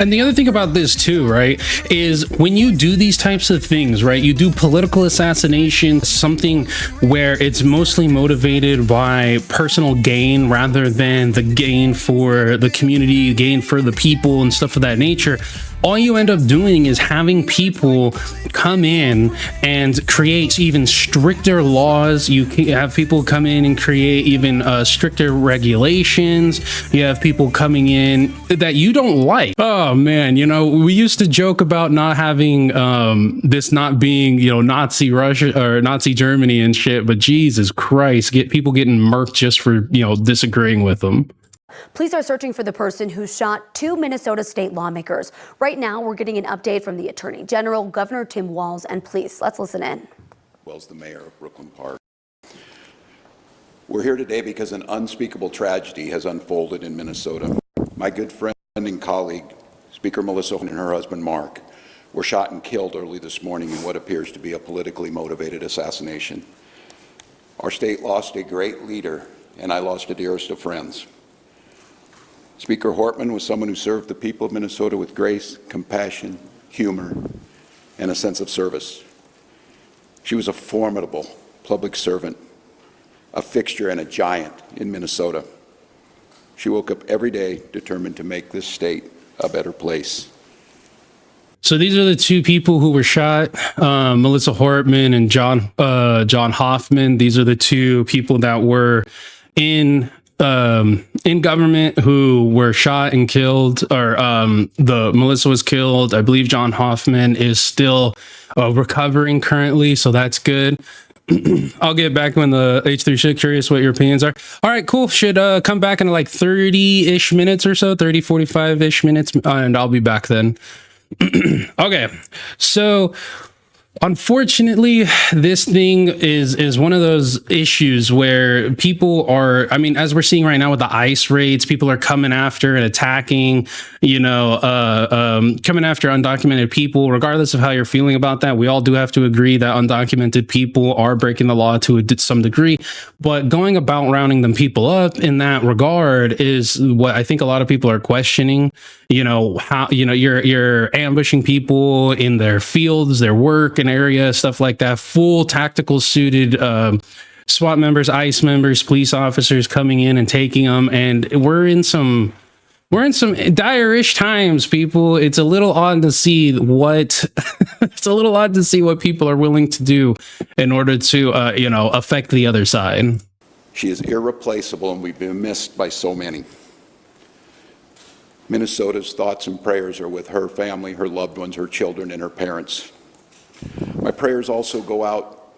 And the other thing about this too, right, is when you do these types of things, right, you do political assassination, something where it's mostly motivated by personal gain rather than the gain for the community, gain for the people and stuff of that nature. All you end up doing is having people come in and create even stricter laws. You have people come in and create even stricter regulations. You have people coming in that you don't like. Oh man, you know, we used to joke about not having this not being, you know, Nazi Russia or Nazi Germany and shit, but Jesus Christ, get people getting murked just for, you know, disagreeing with them. Police are searching for the person who shot two Minnesota state lawmakers. Right now, we're getting an update from the Attorney General, Governor Tim Walz, and police. Let's listen in. Wells, the mayor of Brooklyn Park. We're here today because an unspeakable tragedy has unfolded in Minnesota. My good friend and colleague, Speaker Melissa and her husband Mark, were shot and killed early this morning in what appears to be a politically motivated assassination. Our state lost a great leader, and I lost a dearest of friends. Speaker Hortman was someone who served the people of Minnesota with grace, compassion, humor, and a sense of service. She was a formidable public servant, a fixture and a giant in Minnesota. She woke up every day determined to make this state a better place. So these are the two people who were shot, Melissa Hortman and John Hoffman. These are the two people that were in government who were shot and killed, or the Melissa was killed. I believe John Hoffman is still recovering currently, so that's good. I'll get back when the H3 shit. Curious what your opinions are. All right, cool. Should come back in like 30-ish minutes or so, 30, 45-ish minutes, and I'll be back then. Okay, so unfortunately, this thing is one of those issues where people are, I mean, as we're seeing right now with the ICE raids, people are coming after and attacking, you know, coming after undocumented people. Regardless of how you're feeling about that, we all do have to agree that undocumented people are breaking the law to some degree. But going about rounding them people up in that regard is what I think a lot of people are questioning. You know, how, you know, you're ambushing people in their fields, their work and area, stuff like that. Full tactical suited SWAT members, ICE members, police officers coming in and taking them. And we're in some dire-ish times, people. It's a little odd to see what it's a little odd to see what people are willing to do in order to you know, affect the other side. She is irreplaceable, and we've been missed by so many. Minnesota's thoughts and prayers are with her family, her loved ones, her children, and her parents. My prayers also go out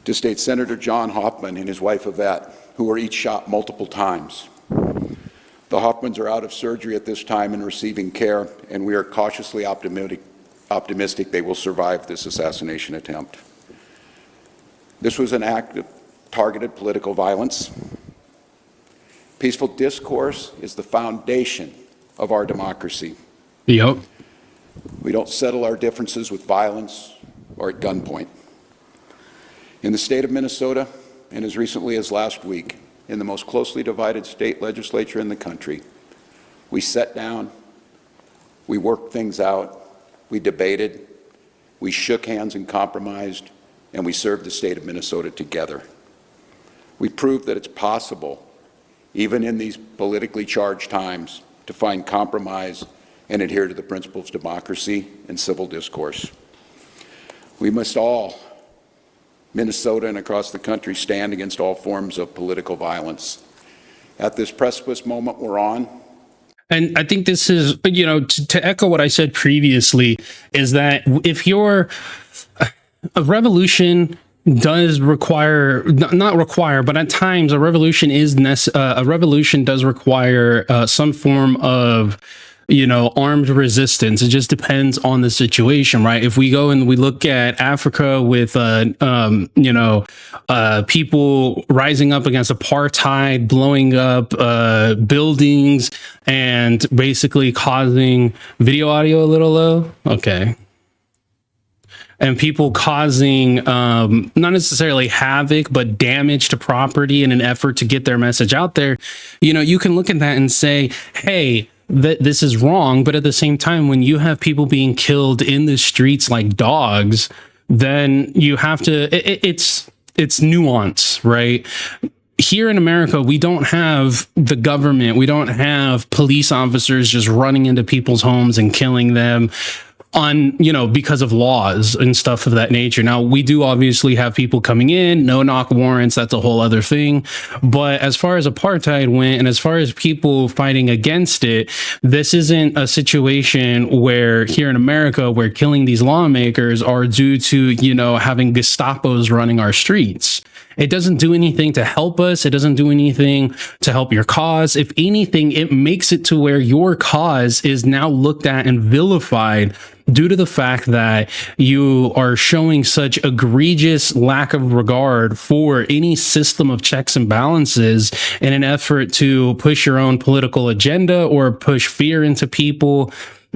to State Senator John Hoffman and his wife Yvette, who were each shot multiple times. The Hoffmans are out of surgery at this time and receiving care, and we are cautiously optimistic they will survive this assassination attempt. This was an act of targeted political violence. Peaceful discourse is the foundation of our democracy. Yep. We don't settle our differences with violence or at gunpoint. In the state of Minnesota, and as recently as last week, in the most closely divided state legislature in the country, we sat down, we worked things out, we debated, we shook hands and compromised, and we served the state of Minnesota together. We proved that it's possible, even in these politically charged times, to find compromise and adhere to the principles of democracy and civil discourse. We must all, Minnesota and across the country, stand against all forms of political violence. At this precipice moment we're on. And I think this is, you know, to echo what I said previously, is that if you're a revolution does require, not require, but at times a revolution is a revolution does require some form of, you know, armed resistance. It just depends on the situation, right? If we go and we look at Africa with, you know, people rising up against apartheid, blowing up buildings, and basically causing video audio a little low. Okay. And people causing not necessarily havoc, but damage to property in an effort to get their message out there. You know, you can look at that and say, hey, that this is wrong. But at the same time, when you have people being killed in the streets like dogs, then you have to, it's nuance, right? Here in America, we don't have the government, we don't have police officers just running into people's homes and killing them on, because of laws and stuff of that nature. Now, we do obviously have people coming in, no knock warrants, that's a whole other thing. But as far as apartheid went, and as far as people fighting against it, this isn't a situation where here in America, where killing these lawmakers are due to, having Gestapos running our streets. It doesn't do anything to help us. It doesn't do anything to help your cause. If anything, it makes it to where your cause is now looked at and vilified due to the fact that you are showing such egregious lack of regard for any system of checks and balances in an effort to push your own political agenda or push fear into people.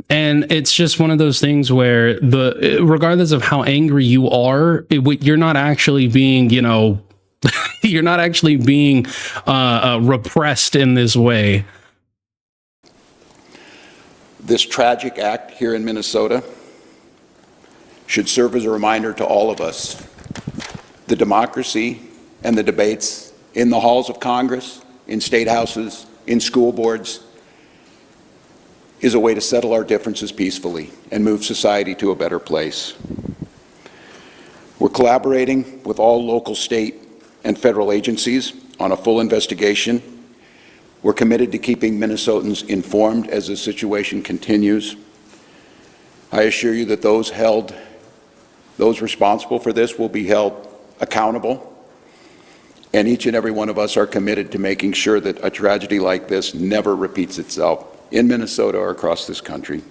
And it's just one of those things where regardless of how angry you are, you're not actually being, you're not actually being repressed in this way. This tragic act here in Minnesota should serve as a reminder to all of us. The democracy and the debates in the halls of Congress, in state houses, in school boards, is a way to settle our differences peacefully and move society to a better place. We're collaborating with all local, state, and federal agencies on a full investigation. We're committed to keeping Minnesotans informed as the situation continues. I assure you that those responsible for this will be held accountable, and each and every one of us are committed to making sure that a tragedy like this never repeats itself in Minnesota or across this country.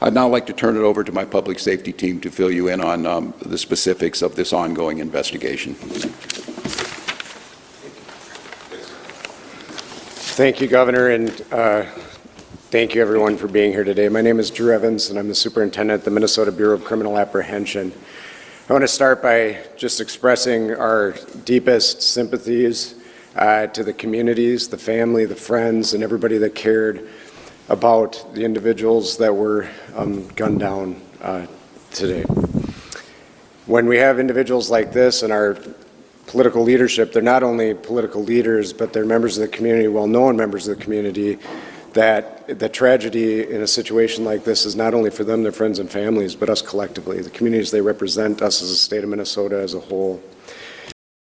I'd now like to turn it over to my public safety team to fill you in on the specifics of this ongoing investigation. Thank you, Governor, and thank you everyone for being here today. My name is Drew Evans, and I'm the superintendent at the Minnesota Bureau of Criminal Apprehension. I want to start by just expressing our deepest sympathies to the communities, the family, the friends, and everybody that cared about the individuals that were gunned down today. When we have individuals like this in our political leadership, they're not only political leaders, but they're members of the community, well-known members of the community, that the tragedy in a situation like this is not only for them, their friends and families, but us collectively, the communities they represent, us as a state of Minnesota as a whole.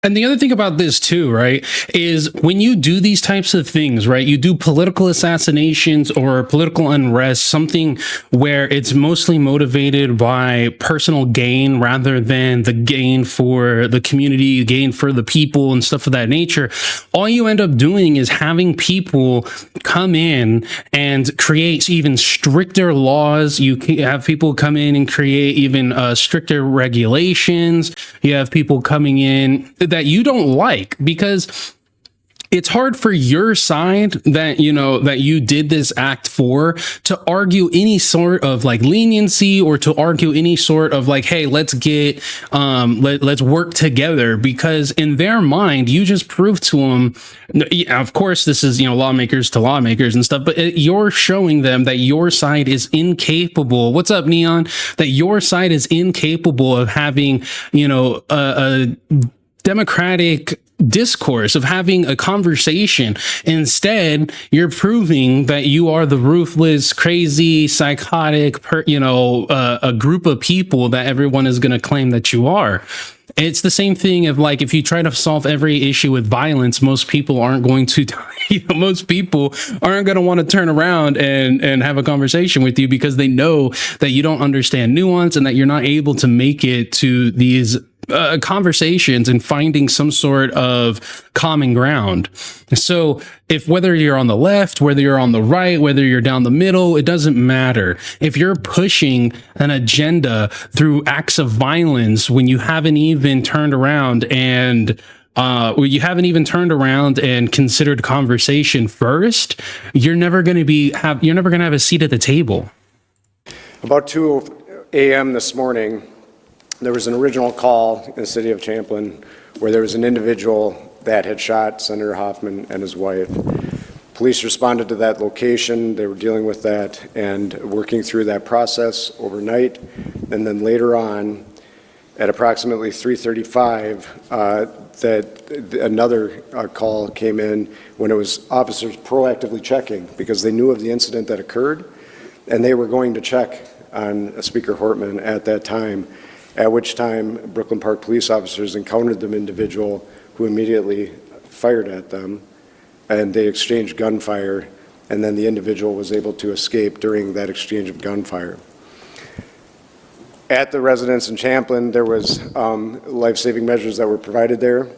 And the other thing about this too, right, is when you do these types of things, right, you do political assassinations or political unrest, something where it's mostly motivated by personal gain rather than the gain for the community, gain for the people and stuff of that nature. All you end up doing is having people come in and create even stricter laws. You have people come in and create even stricter regulations. You have people coming in that you don't like, because it's hard for your side that, that you did this act for to argue any sort of like leniency or to argue any sort of like, hey, let's get, let's work together, because in their mind, you just proved to them, of course, this is, lawmakers to lawmakers and stuff, but you're showing them that your side is incapable. What's up, Neon? That your side is incapable of having, a democratic discourse, of having a conversation. Instead, you're proving that you are the ruthless, crazy, psychotic, a group of people that everyone is going to claim that you are. It's the same thing of like, if you try to solve every issue with violence, most people aren't going to, most people aren't going to want to turn around and have a conversation with you, because they know that you don't understand nuance and that you're not able to make it to these conversations and finding some sort of common ground. So if whether you're on the left, whether you're on the right, whether you're down the middle, it doesn't matter. If you're pushing an agenda through acts of violence when you haven't even turned around and considered conversation first, you're never going to have a seat at the table. About 2 a.m. this morning, there was an original call in the city of Champlin where there was an individual that had shot Senator Hoffman and his wife. Police responded to that location. They were dealing with that and working through that process overnight. And then later on, at approximately 3:35, that another call came in when it was officers proactively checking because they knew of the incident that occurred, and they were going to check on Speaker Hortman at that time, at which time Brooklyn Park police officers encountered the individual who immediately fired at them, and they exchanged gunfire, and then the individual was able to escape during that exchange of gunfire. At the residence in Champlin, there was life-saving measures that were provided there.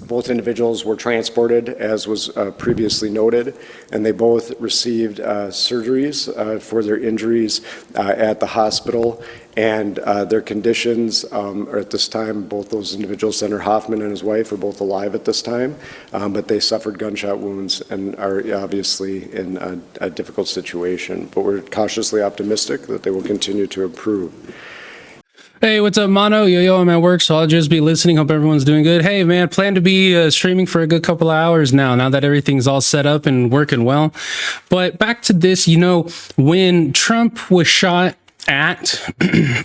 Both individuals were transported, as was previously noted, and they both received surgeries for their injuries at the hospital, and their conditions are at this time, both those individuals, Senator Hoffman and his wife, are both alive at this time, but they suffered gunshot wounds and are obviously in a difficult situation. But we're cautiously optimistic that they will continue to improve. Hey, what's up, Mono? Yo, I'm at work, so I'll just be listening. Hope everyone's doing good. Hey, man, plan to be streaming for a good couple of hours now that everything's all set up and working well. But back to this, when Trump was shot at,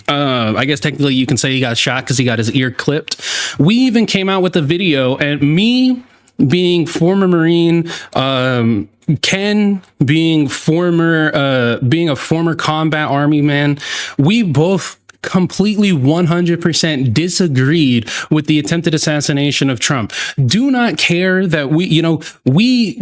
I guess technically you can say he got shot because he got his ear clipped. We even came out with a video, and me being former Marine, Ken being a former combat Army man, we both completely 100% disagreed with the attempted assassination of Trump. Do not care that we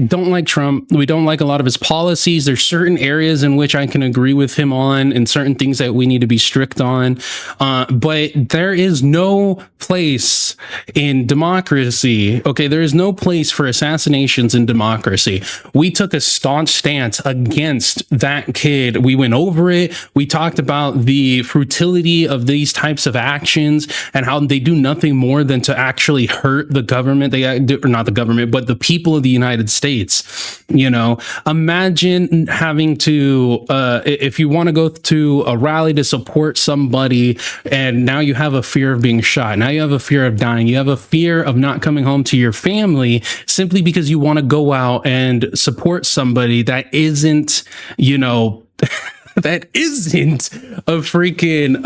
don't like Trump. We don't like a lot of his policies. There's certain areas in which I can agree with him on and certain things that we need to be strict on. But there is no place in democracy. Okay, there is no place for assassinations in democracy. We took a staunch stance against that kid. We went over it. We talked about the futility of these types of actions and how they do nothing more than to actually hurt the government. Or not the government, but the people of the United States. Imagine having to, if you want to go to a rally to support somebody, and now you have a fear of being shot. Now you have a fear of dying. You have a fear of not coming home to your family simply because you want to go out and support somebody that isn't, that isn't a freaking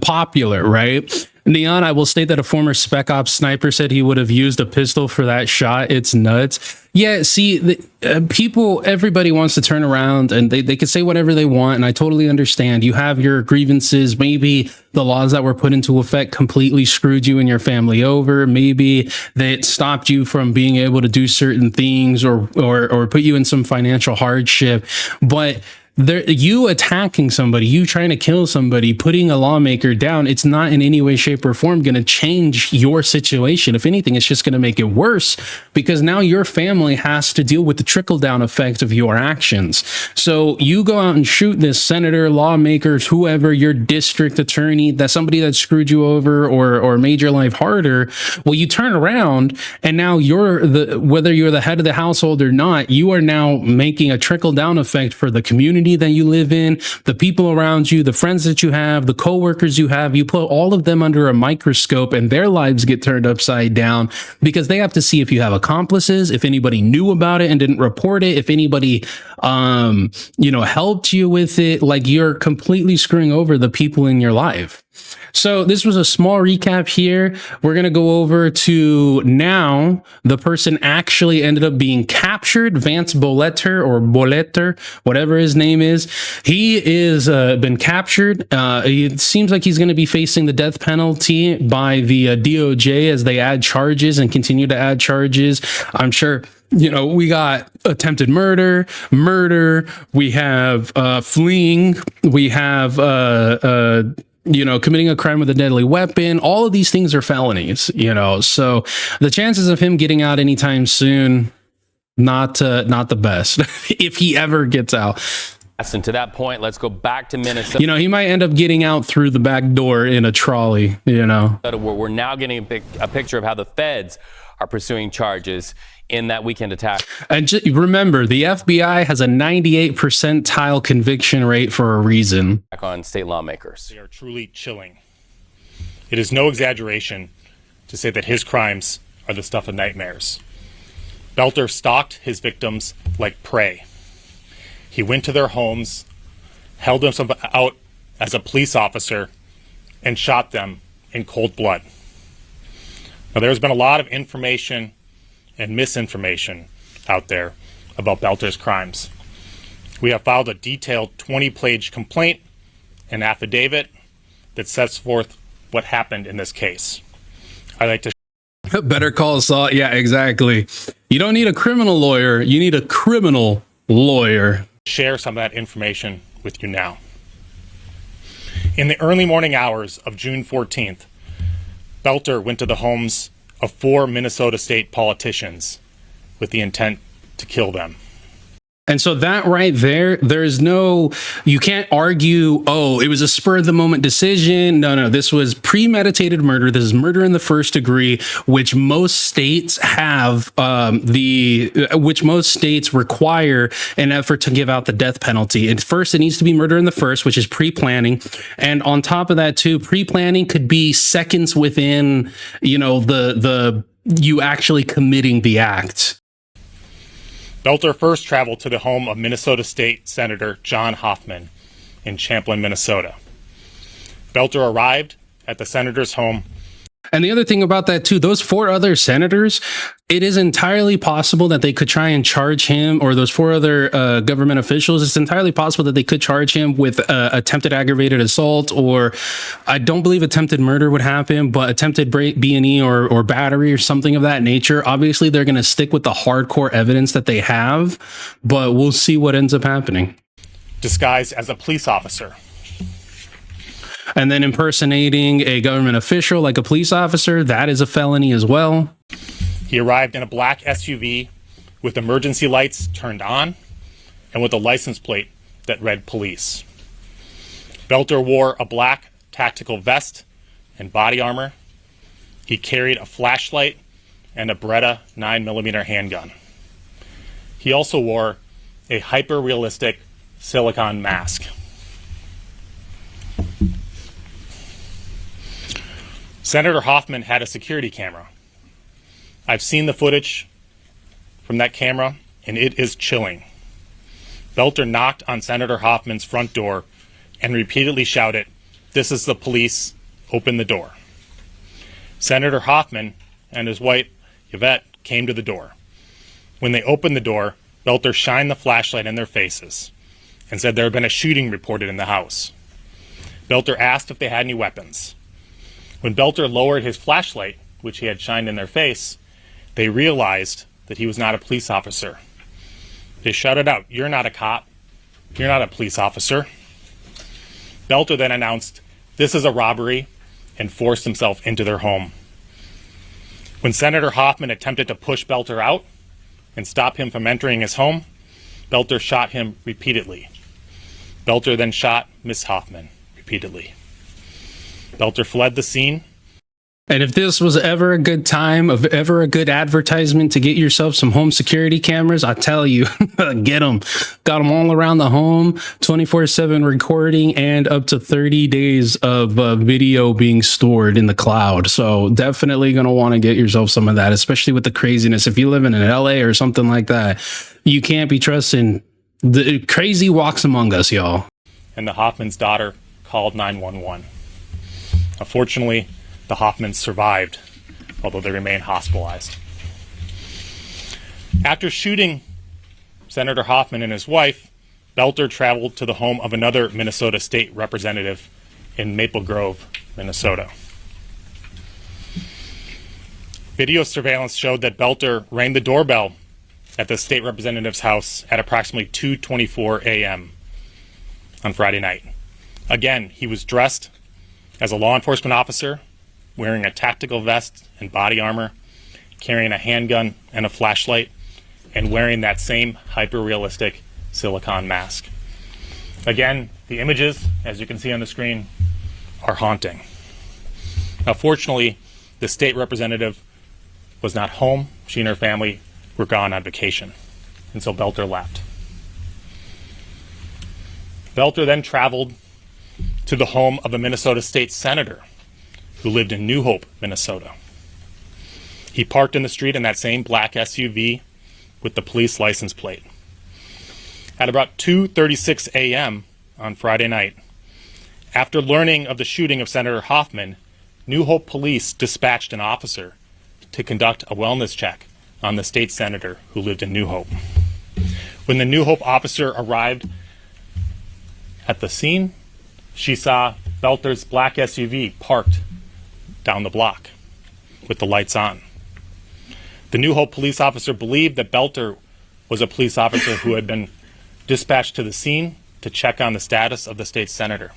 popular, right? Neon, I will state that a former Spec Ops sniper said he would have used a pistol for that shot. It's nuts. Yeah, see, everybody wants to turn around and they can say whatever they want, and I totally understand. You have your grievances. Maybe the laws that were put into effect completely screwed you and your family over. Maybe that stopped you from being able to do certain things or put you in some financial hardship. But you attacking somebody, you trying to kill somebody, putting a lawmaker down, it's not in any way, shape, or form going to change your situation. If anything, it's just going to make it worse because now your family has to deal with the trickle-down effect of your actions. So you go out and shoot this senator, lawmakers, whoever, your district attorney, that's somebody that screwed you over or made your life harder. Well, you turn around and now whether you're the head of the household or not, you are now making a trickle-down effect for the community that you live in, the people around you, the friends that you have, the coworkers you have. You put all of them under a microscope and their lives get turned upside down because they have to see if you have accomplices, if anybody knew about it and didn't report it, if anybody helped you with it. Like, you're completely screwing over the people in your life. So this was a small recap here. We're going to go over to now the person actually ended up being captured, Vance Boelter, whatever his name is. He is been captured. It seems like he's going to be facing the death penalty by the DOJ as they add charges and continue to add charges. I'm sure we got attempted murder, we have fleeing, we have committing a crime with a deadly weapon. All of these things are felonies, so the chances of him getting out anytime soon, not the best if he ever gets out. And to that point, let's go back to Minnesota. He might end up getting out through the back door in a trolley, We're now getting a picture of how the feds are pursuing charges in that weekend attack. And just remember, the FBI has a 98th percentile conviction rate for a reason. On state lawmakers. They are truly chilling. It is no exaggeration to say that his crimes are the stuff of nightmares. Boelter stalked his victims like prey. He went to their homes, held himself out as a police officer, and shot them in cold blood. Now, there's been a lot of information and misinformation out there about Boelter's crimes. We have filed a detailed 20-page complaint and affidavit that sets forth what happened in this case. I'd like to Better call Saul. Yeah, exactly. You don't need a criminal lawyer. You need a criminal lawyer. share some of that information with you now. In the early morning hours of June 14th, Boelter went to the homes of 4 Minnesota state politicians with the intent to kill them. And so that right there, you can't argue, oh, it was a spur of the moment decision. No, this was premeditated murder. This is murder in the first degree, which most states have, which most states require an effort to give out the death penalty. And first, it needs to be murder in the first, which is pre-planning. And on top of that too, pre-planning could be seconds within, you actually committing the act. Boelter first traveled to the home of Minnesota State Senator John Hoffman in Champlin, Minnesota. Boelter arrived at the senator's home. And the other thing about that too, those 4 other senators, it is entirely possible that they could try and charge him, or those 4 other government officials, it's entirely possible that they could charge him with attempted aggravated assault, or I don't believe attempted murder would happen, but attempted B&E or battery or something of that nature. Obviously, they're going to stick with the hardcore evidence that they have, but we'll see what ends up happening. Disguised as a police officer. And then impersonating a government official like a police officer, that is a felony as well. He arrived in a black SUV with emergency lights turned on and with a license plate that read police. Boelter wore a black tactical vest and body armor. He carried a flashlight and a Beretta 9mm handgun. He also wore a hyper-realistic silicone mask. Senator Hoffman had a security camera. I've seen the footage from that camera, and it is chilling. Boelter knocked on Senator Hoffman's front door and repeatedly shouted, "This is the police, open the door." Senator Hoffman and his wife, Yvette, came to the door. When they opened the door, Boelter shined the flashlight in their faces and said there had been a shooting reported in the house. Boelter asked if they had any weapons. When Boelter lowered his flashlight, which he had shined in their face, they realized that he was not a police officer. They shouted out, "You're not a cop. You're not a police officer." Boelter then announced, "This is a robbery," and forced himself into their home. When Senator Hoffman attempted to push Boelter out and stop him from entering his home, Boelter shot him repeatedly. Boelter then shot Miss Hoffman repeatedly. Boelter fled the scene. And if this was ever a good time, ever a good advertisement to get yourself some home security cameras, I tell you, get them. Got them all around the home, 24/7 recording, and up to 30 days of video being stored in the cloud. So definitely going to want to get yourself some of that, especially with the craziness. If you live in LA or something like that, you can't be trusting. The crazy walks among us, y'all. And the Hoffman's daughter called 911. Unfortunately, the Hoffmans survived, although they remain hospitalized. After shooting Senator Hoffman and his wife, Boelter traveled to the home of another Minnesota state representative in Maple Grove, Minnesota. Video surveillance showed that Boelter rang the doorbell at the state representative's house at approximately 2:24 a.m. on Friday night. Again, he was dressed as a law enforcement officer, wearing a tactical vest and body armor, carrying a handgun and a flashlight, and wearing that same hyper-realistic silicone mask. Again, the images, as you can see on the screen, are haunting. Now, fortunately, the state representative was not home. She and her family were gone on vacation, and so Boelter left. Boelter then traveled to the home of a Minnesota state senator who lived in New Hope, Minnesota. He parked in the street in that same black SUV with the police license plate. At about 2:36 a.m. on Friday night, after learning of the shooting of Senator Hoffman, New Hope Police dispatched an officer to conduct a wellness check on the state senator who lived in New Hope. When the New Hope officer arrived at the scene, she saw Boelter's black SUV parked down the block with the lights on. The New Hope police officer believed that Boelter was a police officer who had been dispatched to the scene to check on the status of the state senator.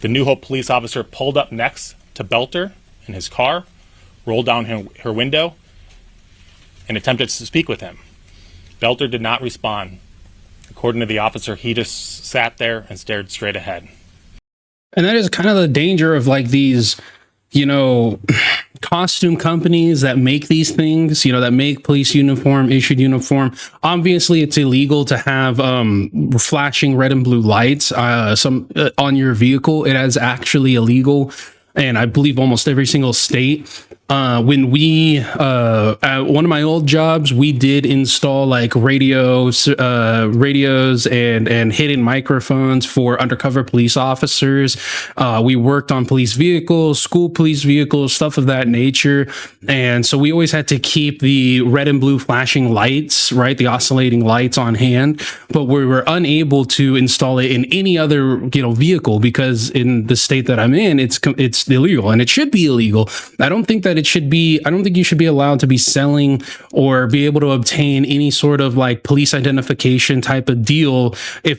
The New Hope police officer pulled up next to Boelter in his car, rolled down her window, and attempted to speak with him. Boelter did not respond. According to the officer, he just sat there and stared straight ahead. And that is kind of the danger of like these, you know, costume companies that make these things, you know, that make police uniform, issued uniform. Obviously, it's illegal to have flashing red and blue lights on your vehicle. It is actually illegal. And I believe almost every single state. When we, at one of my old jobs, we did install like radios and hidden microphones for undercover police officers. We worked on police vehicles, school police vehicles, stuff of that nature. And so we always had to keep the red and blue flashing lights, right? The oscillating lights on hand, but we were unable to install it in any other, you know, vehicle because in the state that I'm in, it's illegal and it should be illegal. I don't think you should be allowed to be selling or be able to obtain any sort of like police identification type of deal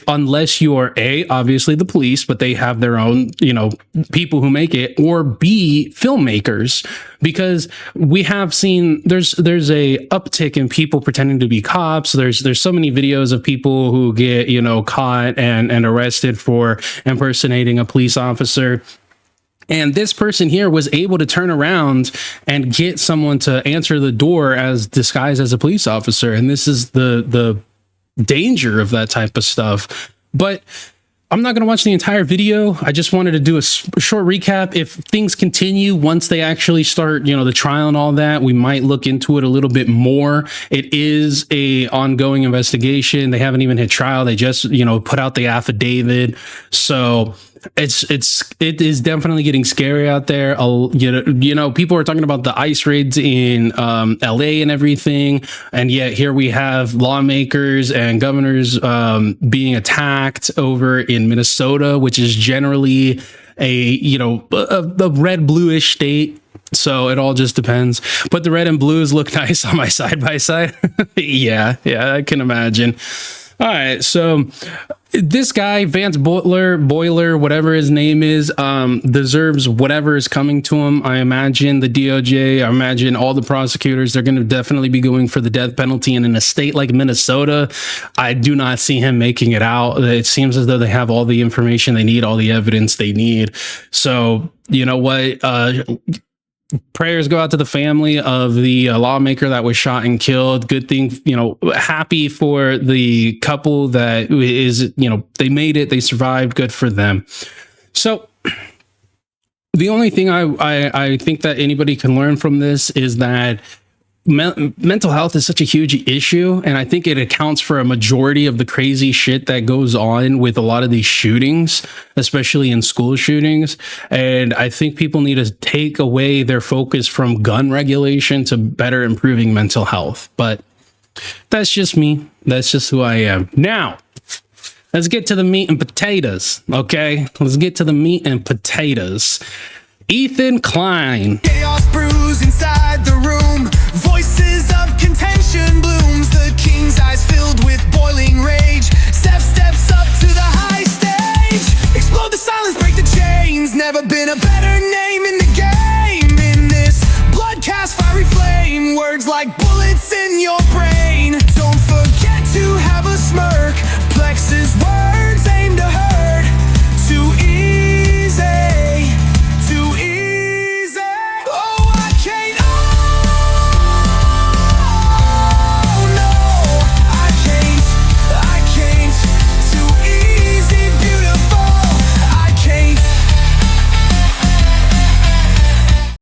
unless you are obviously the police, but they have their own, you know, people who make it, or B, filmmakers, because we have seen there's a uptick in people pretending to be cops. There's so many videos of people who get, you know, caught and arrested for impersonating a police officer. And this person here was able to turn around and get someone to answer the door as disguised as a police officer. And this is the danger of that type of stuff. But I'm not going to watch the entire video. I just wanted to do a short recap. If things continue once they actually start, you know, the trial and all that, we might look into it a little bit more. It is a ongoing investigation. They haven't even hit trial. They just, you know, put out the affidavit. So it is definitely getting scary out there. You know, people are talking about the ICE raids in LA and everything, and yet here we have lawmakers and governors being attacked over in Minnesota, which is generally a red bluish state. So it all just depends. But the red and blues look nice on my side by side. Yeah, I can imagine. All right, so this guy, Vance Boelter, whatever his name is, deserves whatever is coming to him. I imagine the DOJ, I imagine all the prosecutors, they're going to definitely be going for the death penalty. And in a state like Minnesota, I do not see him making it out. It seems as though they have all the information they need, all the evidence they need. So, you know what? Prayers go out to the family of the lawmaker that was shot and killed. Good thing, you know, happy for the couple that is, you know, they made it, they survived. Good for them. So the only thing I think that anybody can learn from this is that mental health is such a huge issue, and I think it accounts for a majority of the crazy shit that goes on with a lot of these shootings, especially in school shootings. And I think people need to take away their focus from gun regulation to better improving mental health. But that's just me. That's just who I am. Now, let's get to the meat and potatoes, okay? Let's get to the meat and potatoes. Ethan Klein. Chaos brews inside the room. Voices of contention blooms. The king's eyes filled with boiling rage. Zeph steps up to the high stage. Explode the silence, break the chains. Never been a better name in the game. In this blood cast fiery flame. Words like bullets in your brain. Don't forget to have a smirk. Plex is